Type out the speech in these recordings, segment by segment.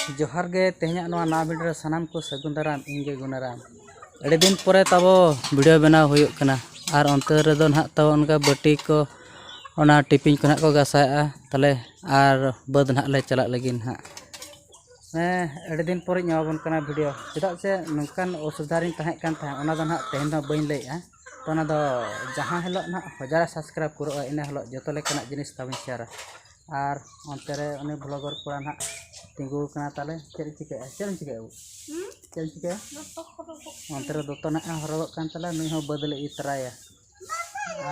जोहार गे तेहना ना वीडियो सानाम को सगुन दाराम इंगे गुनाराम अड़े दिन पर तबो वीडियो बनाव हुयुक कना और अंतर रेदो ना तब उनका बटी को ओना टिफिन को ना को गसाया तले और बद ना ले चला लगिन हा अड़े दिन पर नाबन कना वीडियो चेदा से नोंकान असुविधारिन तहें कान था ओना दो ना तेहन दो बइन लेया तो ना दो जहां हेलो ना 1000 सब्सक्राइब करो इन हेलो जतो लेकना जिनिस ताबिन शेयर और अंतरे उनी ब्लॉगर कोड़ा ना तिंगू कना ताले चेल चिके अंतरे दोतो ना हरगो कान ताले नुई हो बदले इतराया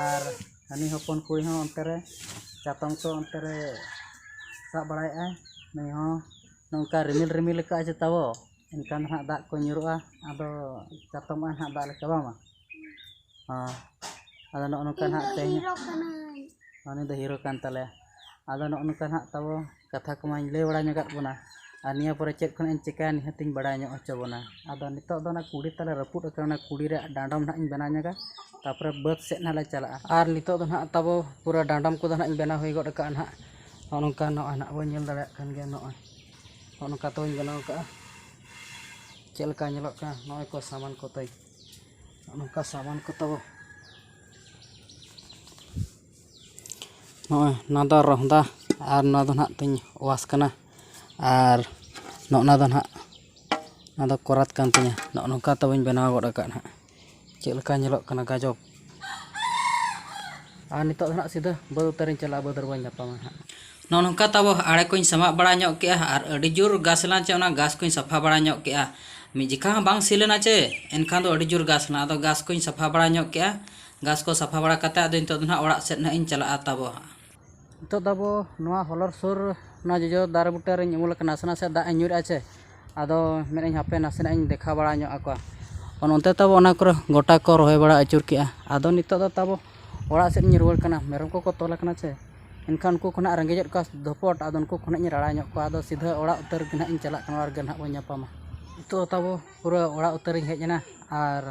और हनी हपन कुई हो अंतरे चातम को अंतरे साब बड़ाया नुई हो नौका रिमिल रिमिल का जतावो इनकान हा दाग को nyuruआ आदो चातम हा दाग लेका बामा आदो नोनकान हा तेहन अनि दो हीरो कान ताले आदो नोनकान हा तबो कथा को माñ लay बड़ा ñगत बना और निया पर चेक खन चिका निहतिन बड़ा ñो होचो बना आदो नितो दो ना कुड़ी तले रपुट अकना कुड़ी रे डांडम ना इन बना ñगा तापर बद से ना ले चला और नितो दो ना तबो पूरा डांडम को दो ना इन बना होई गड का ना नोनका नो ना बो ñel दाड़ा कान गे नो नोनका तो इन बनाव का चेलका ñelok का नो को सामान को तई नोनका सामान को तबो नो ना दो रोहदा और ना दो ना तिन वास कना और ना दो ना दो कोरात कान तिया नोनका तो बइन बनाव गड का ना चेलका ñelok कना गजब और नितो ना सीधा बद उतरिन चला बदर बइन जापामा नोनका तब आड़े को समा बड़ा ñok के और अड़ी जोर गासला चे ओना गास को सफा बड़ा ñok के मी जिका बांग सिलेना चे एनखान दो अड़ी जोर गासना आदो गास को सफा बड़ा ñok के गास को सफा बड़ा कते आदो नितो ना ओड़ा सेट ना इन चला तब तो तबो नोआ हलर सुर ना जो दार बुटा रे उमुल का नासना से दा ñुर आचे आदो मेन हापे नासना इन देखा बड़ा ñok आको ओनते तब ओना को गोटा को रोहे बड़ा अचुर के आदो नितो दो तब ओड़ा सेट इन रुवार कना मेरम को तोल कना चे इनखान उनको खुना रेंगेजत का धपट आदो उनको खुना राड़ा ñok को आदो सीधा ओड़ा उतर गना इन चला कना और गना बो ñापामा तो तब पूरा ओड़ा उतर हेजना और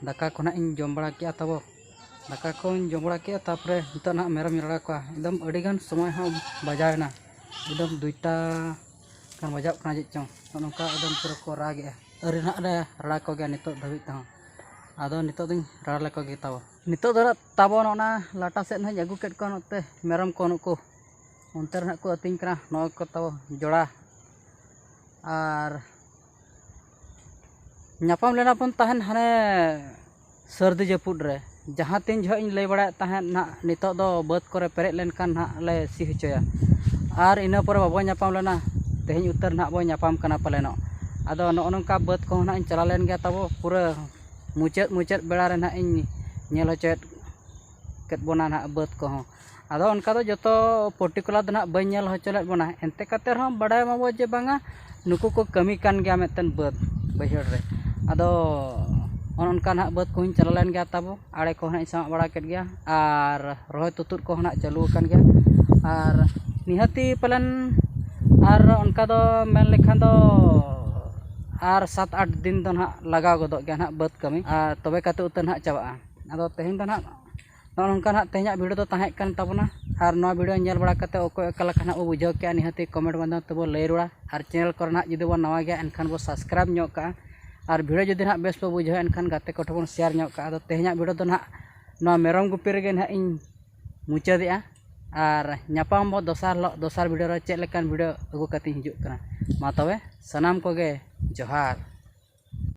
दाका खुना इन जम बड़ा के तब दाका को जम बड़ा के तापरे नितो ना मेरम राड़ा को एकदम अड़ी गान समय हो बजायना एकदम दुईटा कान बजाव कना जे चों नोनका एकदम पूरा को रागे अरे ना रे राड़ा को गे नितो धबी ता आदो नितो दिन राड़ा लेको गे तब नितो दो तब ना लाटा से ना अगू केट को नते मेरम को नुको उनते ना को अतिंग कना नो को तब जोड़ा और ñapam लेना पन तहन हने सर्दी जपुड रे जहाँ तीन जो इन लय बड़ा तहन ना नितो दो बद करे पेरे लेन कान ना ले सी हचोया और इना पर बाबो ñapam लेना तेहन उतर ना बो ñapam कना पलेनो आदो नो नोंका बद को ना इन चला लेन गया तब पूरा मुचेत बेड़ा रे ना इन ñel हचोत केट बोना ना बद को आदो उनका दो जतो पर्टिकुलर दो ना बय ñel हचोलेत बोना एनते कते रहो बड़ाय माबो जे बांगा नुकु को कमी कान गया मेतन बद बहिर रे आदो उनका ना बद को चला लेन गया तब आड़े को ना समा बड़ा केट गया और रोय तुतुर को ना चालू कान गया और निहती पलन और उनका दो मेन लेखान दो और 7-8 दिन दो ना लगाव गदो गया ना बद कमी और तबे कते उतर ना चाबा आदो तेहन दो ना नोनका ना तेहना वीडियो दो ताहें कान तबना और नो वीडियो ñel बड़ा कते ओको एकला खाना ओ बुझाव के निहती कमेंट बंदा तबो लय रुड़ा और चैनल को ना जदि बो नवा गया एनखान बो सब्सक्राइब ñok का और वीडियो जदि ना बेस बो बुझाव एनखान गाते को ठबन शेयर ñok का आदो तेहना वीडियो दो ना नो मेरम गुपी रे ना इन मुचादिया और ñapam बो दोसार वीडियो रे चेक लेकान वीडियो अगु कते हिजुक कना मा तबे सनाम को गे जोहार।